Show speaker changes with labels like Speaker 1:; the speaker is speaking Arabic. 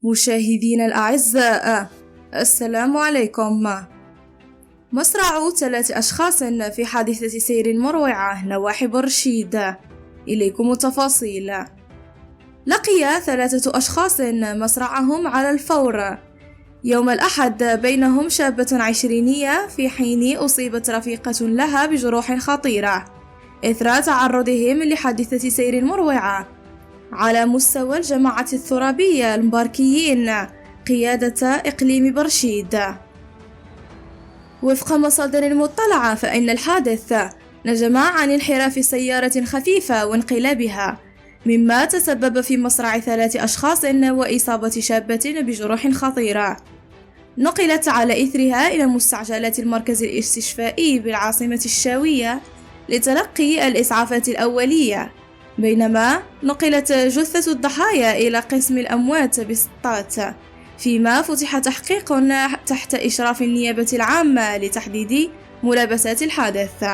Speaker 1: مشاهدينا الأعزاء، السلام عليكم. مصرع 3 أشخاص في حادثة سير مروعة نواحي برشيد. إليكم التفاصيل. لقي 3 أشخاص مصرعهم على الفور يوم الأحد، بينهم شابة عشرينية، في حين أصيبت رفيقة لها بجروح خطيرة إثر تعرضهم لحادثة سير مروعة على مستوى الجماعة الثرابية المباركيين قيادة إقليم برشيد. وفق مصادر مطلعة، فإن الحادث نجم عن انحراف سيارة خفيفة وانقلابها، مما تسبب في مصرع 3 أشخاص وإصابة شابة بجروح خطيرة، نقلت على إثرها إلى مستعجلات المركز الاستشفائي بالعاصمة الشاوية لتلقي الإسعافات الأولية، بينما نقلت جثة الضحايا إلى قسم الأموات بسطات، فيما فتح تحقيق تحت إشراف النيابة العامة لتحديد ملابسات الحادث.